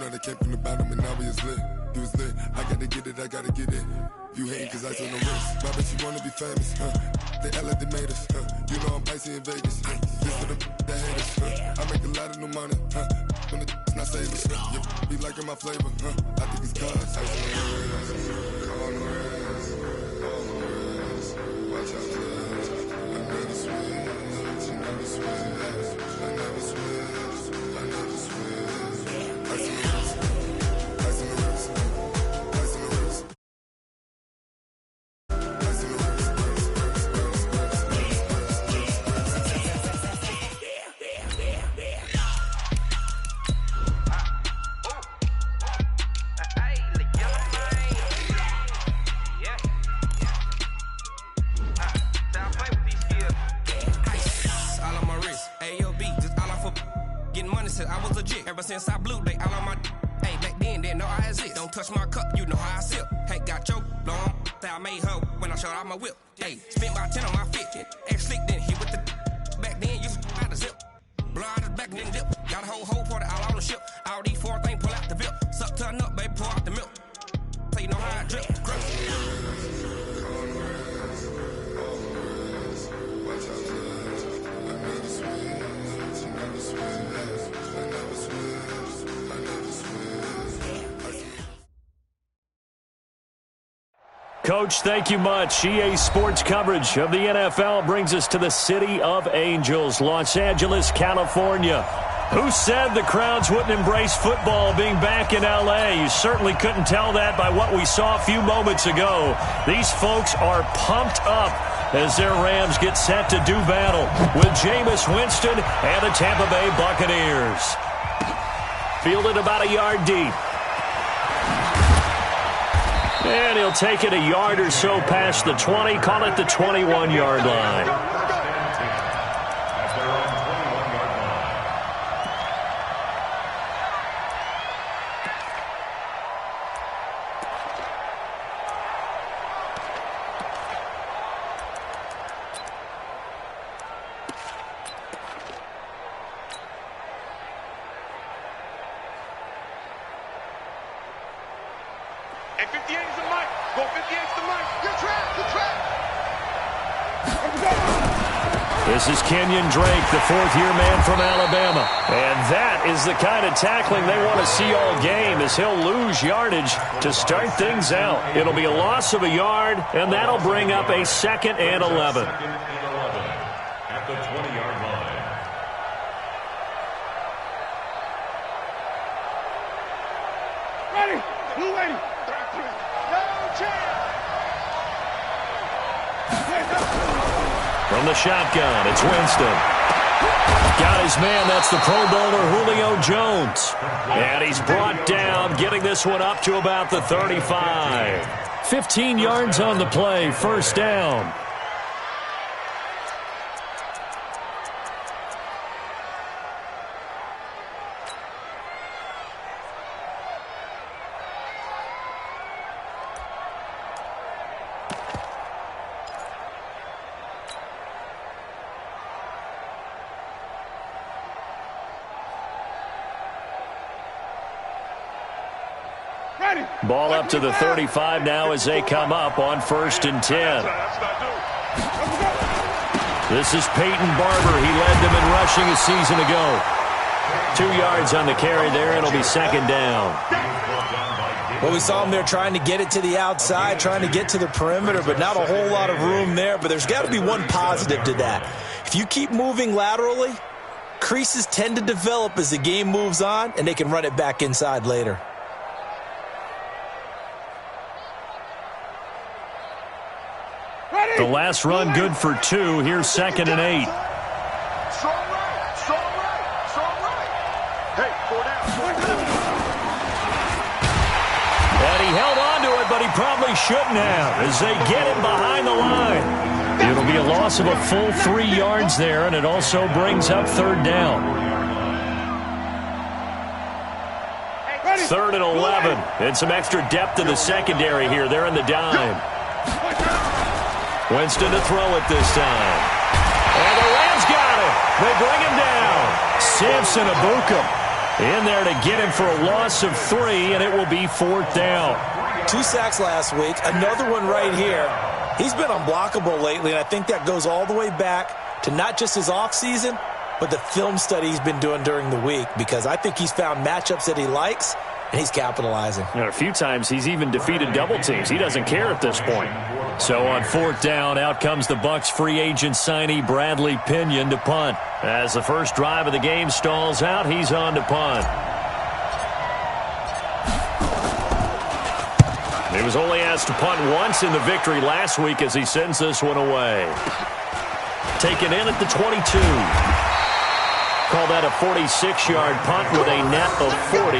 know they came from the bottom and now we is lit. You was lit, I gotta get it, I gotta get it. You hating cause I took no risks. Why bet you wanna be famous, They act like they made us, You know I'm icy in Vegas, This for the that hate us, I make a lot of new money, When the not save us, Be liking my flavor, I think it's cause ice on the wrist, on the wrist, on the wrist. Watch out, cuz I never switch, you never switch, I never switch, I never switch. Ice on the wrist, ice on the wrist, ice on the wrist. I was legit ever since I blew they all on my hey back then didn't know I exist. Don't touch my cup, you know how I sip. Hey, got your blow on that I made her when I showed out my whip. Hey, spent about 10 on my fit. X slick then hit with the back then you out the zip. Blow out his back then dip. Got a whole party all on the ship. All these four things pull out the VIP. Suck turn up, baby, pour out the milk. So you know how I drip. Coach, thank you much. EA Sports coverage of the NFL brings us to the City of Angels, Los Angeles, California. Who said the crowds wouldn't embrace football being back in L.A.? You certainly couldn't tell that by what we saw a few moments ago. These folks are pumped up as their Rams get set to do battle with Jameis Winston and the Tampa Bay Buccaneers. Fielded about a yard deep. And he'll take it a yard or so past the 20, call it the 21-yard line. This is Kenyon Drake, the fourth-year man from Alabama. And that is the kind of tackling they want to see all game, as he'll lose yardage to start things out. It'll be a loss of a yard, and that'll bring up a 2nd and 11. At the 20-yard line. Ready? Blue ready? No chance! From the shotgun, it's Winston. Got his man, that's the Pro Bowler Julio Jones. And he's brought down, getting this one up to about the 35. 15 yards on the play, first down. Ball up to the 35 now as they come up on 1st and 10. This is Peyton Barber. He led them in rushing a season ago. 2 yards on the carry there. It'll be 2nd down. Well, we saw him there trying to get it to the outside, trying to get to the perimeter, but not a whole lot of room there. But there's got to be one positive to that. If you keep moving laterally, creases tend to develop as the game moves on, and they can run it back inside later. The last run good for 2. Here's 2nd and 8. Strong right, strong right, strong right. Hey, 4 down. And he held on to it, but he probably shouldn't have as they get him behind the line. It'll be a loss of a full 3 yards there, and it also brings up 3rd down. 3rd and 11. And some extra depth in the secondary here. They're in the dime. Winston to throw it this time. And the Rams got it. They bring him down. Samson Abuka. In there to get him for a loss of 3, and it will be 4th down. 2 sacks last week, another one right here. He's been unblockable lately, and I think that goes all the way back to not just his offseason, but the film study he's been doing during the week, because I think he's found matchups that he likes, and he's capitalizing. A few times he's even defeated double teams. He doesn't care at this point. So on 4th down, out comes the Bucs free agent signee Bradley Pinion to punt. As the first drive of the game stalls out, he's on to punt. He was only asked to punt once in the victory last week as he sends this one away. Taken in at the 22. Call that a 46-yard punt with a net of 40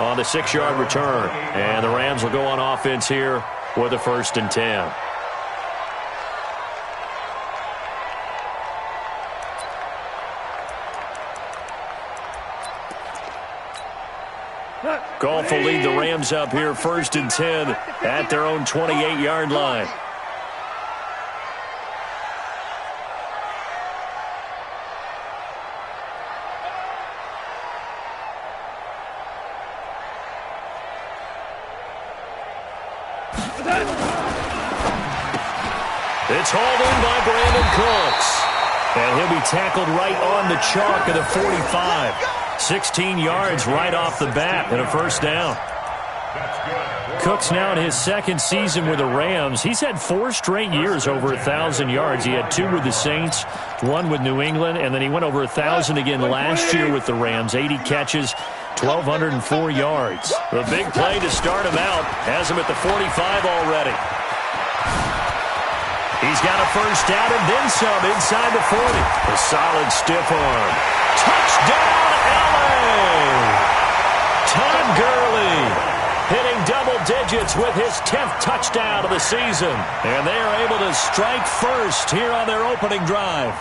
on the 6-yard return. And the Rams will go on offense here with a 1st and 10. Goff will lead the Rams up here 1st and 10 at their own 28-yard line. It's hauled in by Brandon Cooks. And he'll be tackled right on the chalk of the 45. 16 yards right off the bat and a 1st down. Cooks now in his 2nd season with the Rams. He's had 4 straight years over 1,000 yards. He had 2 with the Saints, 1 with New England, and then he went over 1,000 again last year with the Rams. 80 catches, 1,204 yards. The big play to start him out has him at the 45 already. He's got a 1st down and then some inside the 40. A solid stiff arm. Touchdown, LA! Todd Gurley hitting double digits with his 10th touchdown of the season. And they are able to strike first here on their opening drive.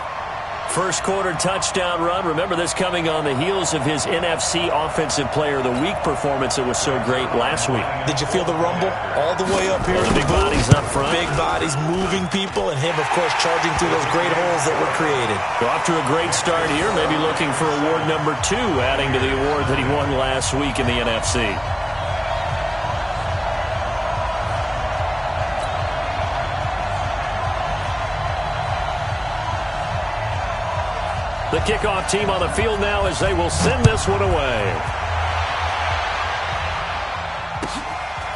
First quarter touchdown run. Remember this coming on the heels of his NFC Offensive Player of the Week performance that was so great last week. Did you feel the rumble all the way up here? The big bodies up front. Big bodies moving people, and him, of course, charging through those great holes that were created. So off to a great start here. Maybe looking for award number 2, adding to the award that he won last week in the NFC. The kickoff team on the field now as they will send this one away.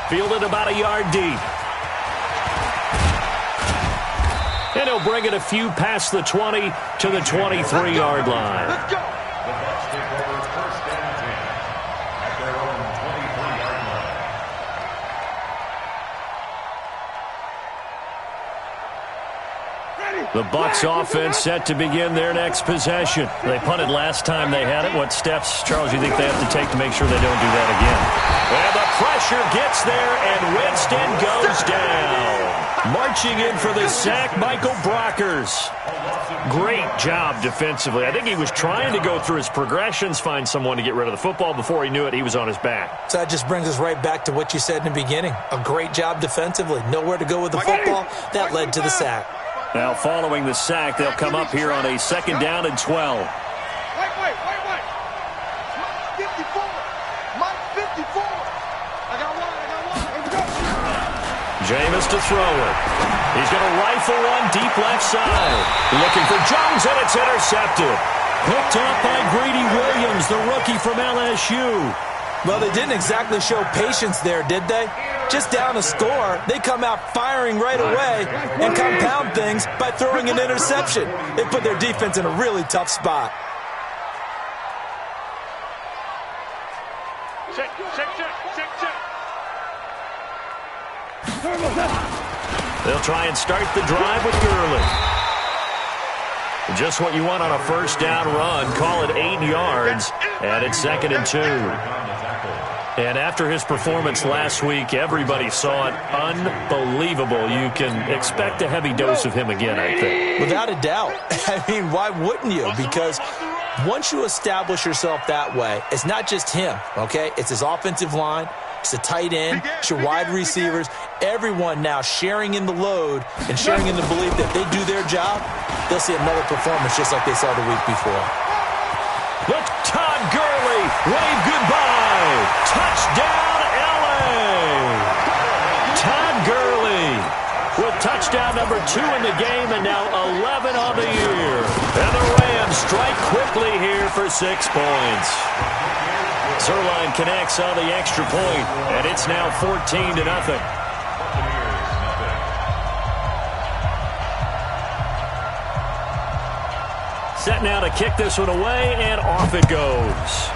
Fielded about a yard deep. And he'll bring it a few past the 20 to the 23-yard line. Let's go. The Bucs take over 1st and 10 at their own 23-yard line. The Bucs offense set to begin their next possession. They punted last time they had it. What steps, Charles, you think they have to take to make sure they don't do that again? And the pressure gets there, and Winston goes down. Marching in for the sack, Michael Brockers. Great job defensively. I think he was trying to go through his progressions, find someone to get rid of the football. Before he knew it, he was on his back. So that just brings us right back to what you said in the beginning. A great job defensively. Nowhere to go with the football. That led to the sack. Now, following the sack, they'll come up here on a 2nd down and 12. Wait. Mike 54. Mike 54. I got one. Here we go. Jameis to throw it. He's going to rifle one deep left side. Looking for Jones, and it's intercepted. Picked up by Greedy Williams, the rookie from LSU. Well, they didn't exactly show patience there, did they? Just down a score, they come out firing right away and compound things by throwing an interception. They put their defense in a really tough spot. Check. They'll try and start the drive with Gurley. Just what you want on a 1st down run. Call it 8 yards, and it's 2nd and 2. And after his performance last week, everybody saw it. Unbelievable. You can expect a heavy dose of him again, I think. Without a doubt. I mean, why wouldn't you? Because once you establish yourself that way, it's not just him, okay? It's his offensive line. It's the tight end. It's your wide receivers. Everyone now sharing in the load and sharing in the belief that they do their job, they'll see another performance just like they saw the week before. Look, Todd Gurley Wave goodbye. Touchdown, L.A. Todd Gurley with touchdown number 2 in the game and now 11 on the year. And the Rams strike quickly here for 6 points. Zerline connects on the extra point, and it's now 14-0. Set now to kick this one away, and off it goes.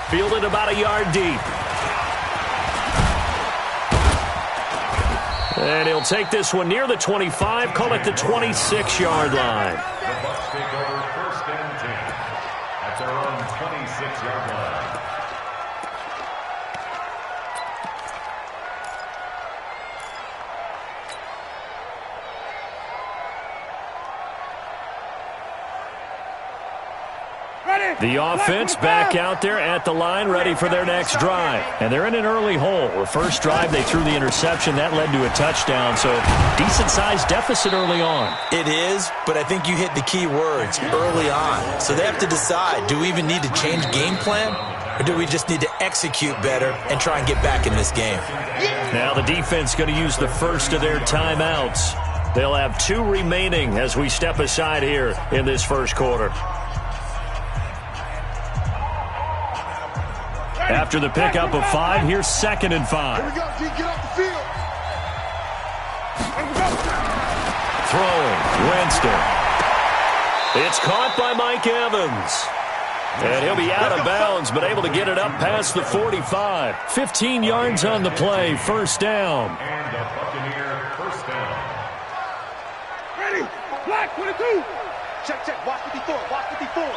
Fielded about a yard deep. And he'll take this one near the 25, call it the 26-yard line. The Bucs take over 1st and 10 at their own 26-yard line. The offense back out there at the line, ready for their next drive. And they're in an early hole. The first drive, they threw the interception. That led to a touchdown, so decent-sized deficit early on. It is, but I think you hit the key words, early on. So they have to decide, do we even need to change game plan, or do we just need to execute better and try and get back in this game? Now the defense going to use the first of their timeouts. They'll have 2 remaining as we step aside here in this first quarter. After the pickup of 5, here's 2nd and 5. Here we go, G. Get off the field. Here we go. Throwing, Winston. It's caught by Mike Evans. And he'll be out of bounds, but able to get it up past the 45. 15 yards on the play, first down. And the Buccaneer 1st down. Ready. Black 22. Check. Watch 54. Watch 54.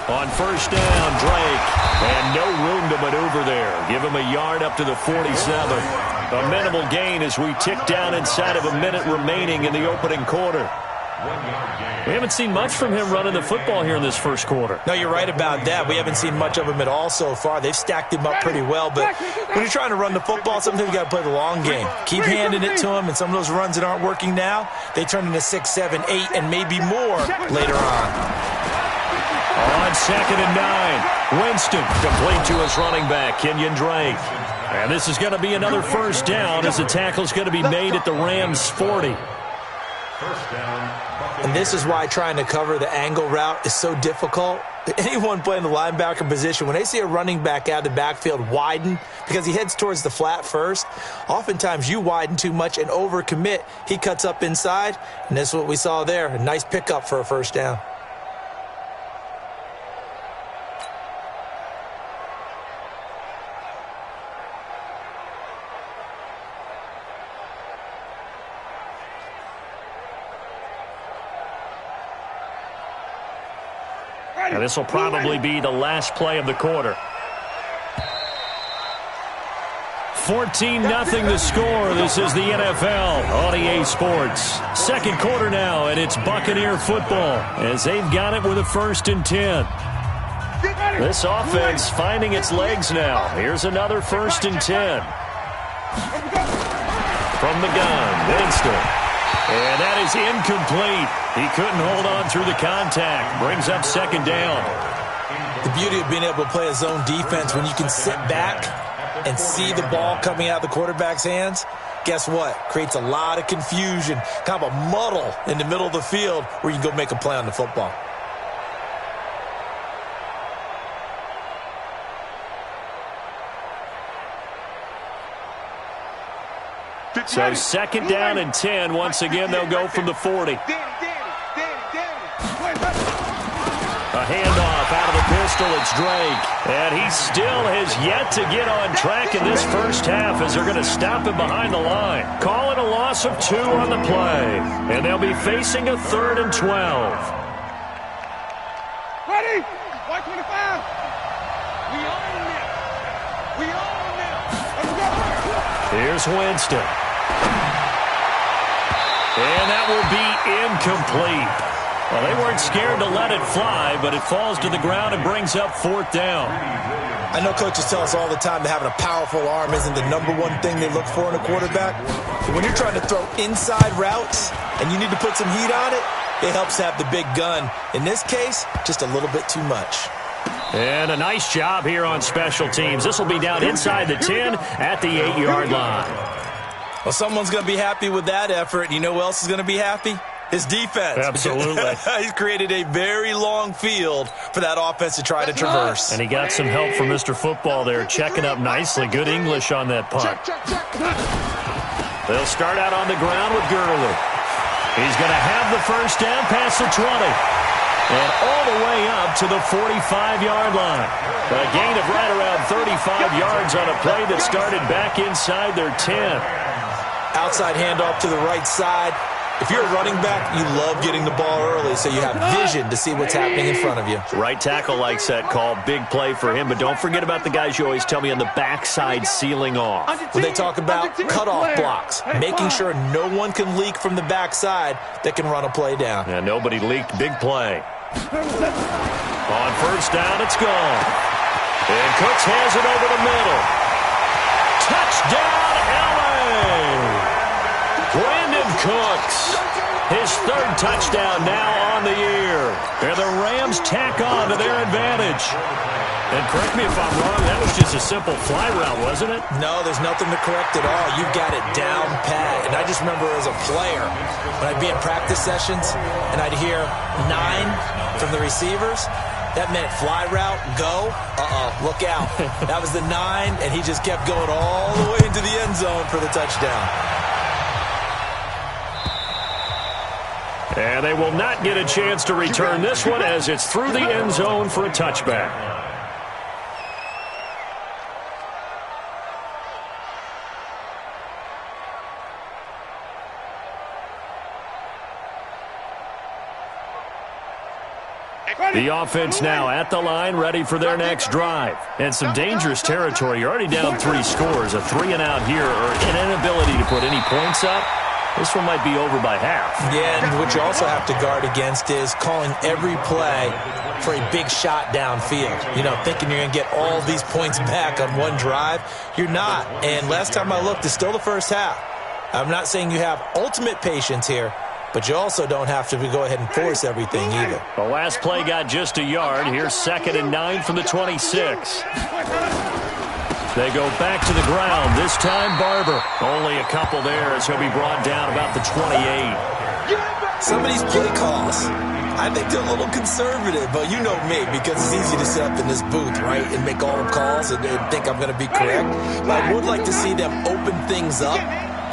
On first down, Drake. And no room to maneuver there. Give him a yard up to the 47. A minimal gain as we tick down inside of a minute remaining in the opening quarter. 1-yard gain. We haven't seen much from him running the football here in this first quarter. No, you're right about that. We haven't seen much of him at all so far. They've stacked him up pretty well, but when you're trying to run the football, sometimes you got to play the long game. Keep handing it to him, and some of those runs that aren't working now, they turn into 6, 7, 8, and maybe more later on. On 2nd and 9, Winston complete to his running back, Kenyon Drake. And this is going to be another first down as the tackle's going to be made at the Rams' 40. 1st down. And this is why trying to cover the angle route is so difficult. Anyone playing the linebacker position, when they see a running back out of the backfield widen because he heads towards the flat first, oftentimes you widen too much and overcommit. He cuts up inside, and that's what we saw there. A nice pickup for a first down. Now this will probably be the last play of the quarter. 14-0 the score. This is the NFL on EA Sports. Second quarter now, and it's Buccaneer football as they've got it with a 1st and 10. This offense finding its legs now. Here's another 1st and 10. From the gun, Winston. And that is incomplete. He couldn't hold on through the contact. Brings up 2nd down. The beauty of being able to play a zone defense when you can sit back and see the ball coming out of the quarterback's hands, guess what? Creates a lot of confusion, kind of a muddle in the middle of the field where you can go make a play on the football. So 2nd down and 10. Once again, they'll go from the 40. A handoff out of the pistol. It's Drake. And he still has yet to get on track in this first half as they're going to stop him behind the line. Calling a loss of 2 on the play. And they'll be facing a 3rd and 12. Ready? White 25. We own it. We own it. Let's go. Here's Winston. And that will be incomplete. Well, they weren't scared to let it fly, but it falls to the ground and brings up 4th down. I know coaches tell us all the time that having a powerful arm isn't the #1 thing they look for in a quarterback. But when you're trying to throw inside routes and you need to put some heat on it, it helps have the big gun. In this case, just a little bit too much. And a nice job here on special teams. This will be down inside the 10 at the 8-yard line. Well, someone's going to be happy with that effort. You know who else is going to be happy? His defense. Absolutely. He's created a very long field for that offense to try to traverse. And he got some help from Mr. Football there, checking up nicely. Good English on that punt. They'll start out on the ground with Gurley. He's going to have the first down past the 20. And all the way up to the 45-yard line. A gain of right around 35 yards on a play that started back inside their 10. Outside handoff to the right side. If you're a running back, you love getting the ball early so you have vision to see what's happening in front of you. Right tackle likes that call. Big play for him. But don't forget about the guys you always tell me on the backside sealing off. When they talk about cutoff blocks, making sure no one can leak from the backside that can run a play down. And nobody leaked. Big play. On first down, it's gone. And Cooks has it over the middle. Touchdown, L.A. Brandon Cooks, his third touchdown now on the year. And the Rams tack on to their advantage. And correct me if I'm wrong, that was just a simple fly route, wasn't it? No, there's nothing to correct at all. You've got it down pat. And I just remember as a player, when I'd be in practice sessions and I'd hear 9 from the receivers, that meant fly route, go, look out. That was the 9, and he just kept going all the way into the end zone for the touchdown. And they will not get a chance to return this one as it's through the end zone for a touchback. The offense now at the line, ready for their next drive. And some dangerous territory. You're already down 3 scores. A 3-and-out here, or an inability to put any points up. This one might be over by half. Yeah, and what you also have to guard against is calling every play for a big shot downfield. You know, thinking you're going to get all these points back on one drive. You're not. And last time I looked, it's still the first half. I'm not saying you have ultimate patience here, but you also don't have to go ahead and force everything either. The last play got just a yard. Here's 2nd and 9 from the 26. They go back to the ground. This time, Barber. Only a couple there as he'll be brought down about the 28. Some of these play calls, I think they're a little conservative, but you know me, because it's easy to sit up in this booth, right, and make all the calls and think I'm going to be correct. But I would like to see them open things up,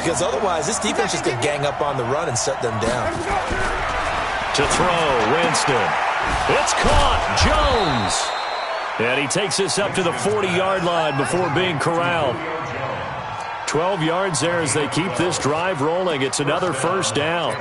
because otherwise this defense is going to gang up on the run and shut them down. To throw, Winston. It's caught. Jones. And he takes this up to the 40-yard line before being corralled. 12 yards there as they keep this drive rolling. It's another first down.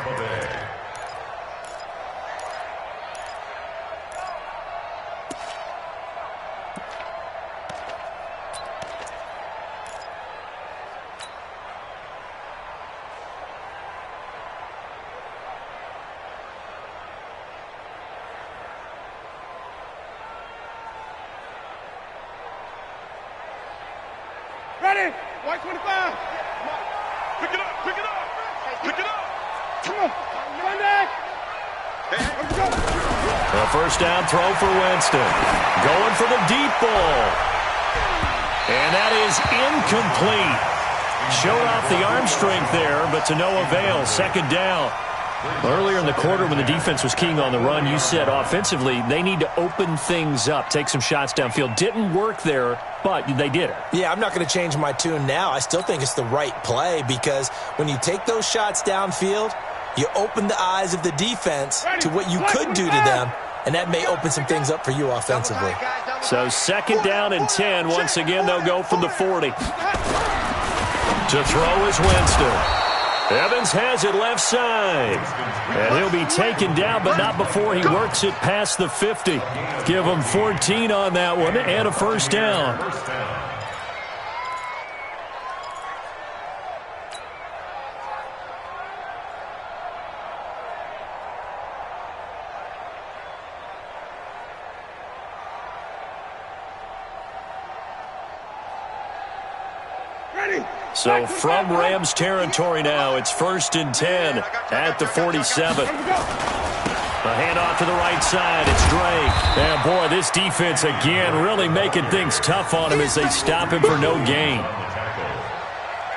Ready? White 25. Pick it up. Pick it up. Pick it up. Come on. Run back. Let's go. A first down throw for Winston. Going for the deep ball. And that is incomplete. Showed off the arm strength there, but to no avail. 2nd down. Earlier in the quarter when the defense was keying on the run, you said offensively they need to open things up, take some shots downfield. Didn't work there, but they did it. Yeah, I'm not going to change my tune now. I still think it's the right play because when you take those shots downfield, you open the eyes of the defense to what you could do to them, and that may open some things up for you offensively. So 2nd down and 10. Once again, they'll go from the 40. To throw is Winston. Evans has it left side. And he'll be taken down, but not before he works it past the 50. Give him 14 on that one and a first down. So from Rams territory now, it's 1st and 10 at the 47. A handoff to the right side. It's Drake. And, boy, this defense again really making things tough on him as they stop him for no gain.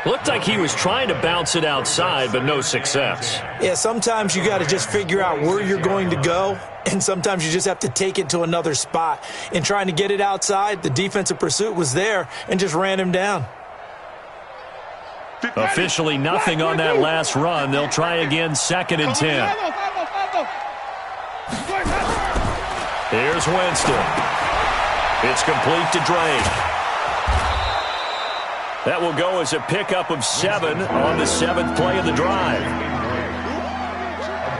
Looked like he was trying to bounce it outside, but no success. Yeah, sometimes you got to just figure out where you're going to go, and sometimes you just have to take it to another spot. In trying to get it outside, the defensive pursuit was there and just ran him down. Officially nothing on that last run. They'll try again, 2nd and 10. Here's Winston. It's complete to Drake. That will go as a pickup of 7 on the 7th play of the drive.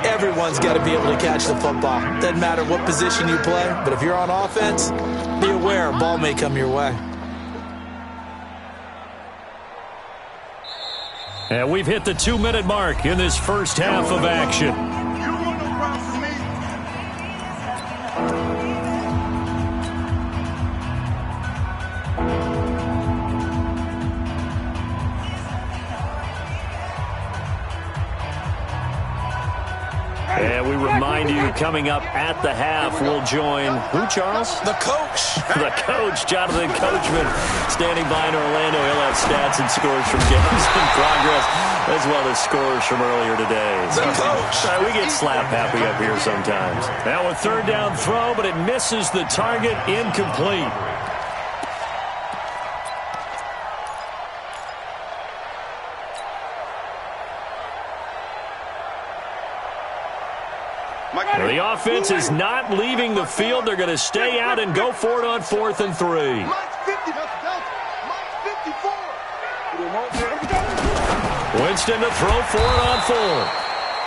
Everyone's got to be able to catch the football. Doesn't matter what position you play, but if you're on offense, be aware a ball may come your way. And we've hit the 2-minute mark in this first half of action. And we remind you, coming up at the half, we'll join who, Charles? The coach. The coach, Jonathan Coachman, standing by in Orlando. He'll have stats and scores from games in progress, as well as scores from earlier today. The coach. We get slap happy up here sometimes. Now a 3rd down throw, but it misses the target, incomplete. The offense is not leaving the field. They're going to stay out and go for it on 4th and 3. Winston to throw for it on 4th.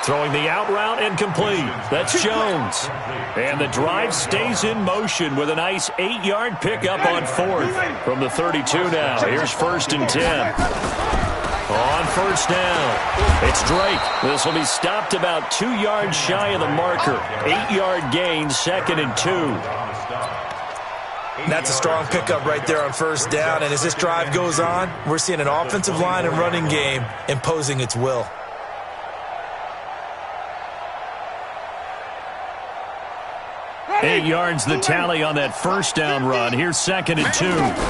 Throwing the out route and complete. That's Jones. And the drive stays in motion with a nice 8-yard pickup on 4th. From the 32 now. Here's 1st and 10. On 1st down, it's Drake. This will be stopped about 2 yards shy of the marker. 8-yard gain, 2nd and 2. That's a strong pickup right there on 1st down. And as this drive goes on, we're seeing an offensive line and running game imposing its will. Ready? 8 yards the tally on that 1st down run. Here's 2nd and 2.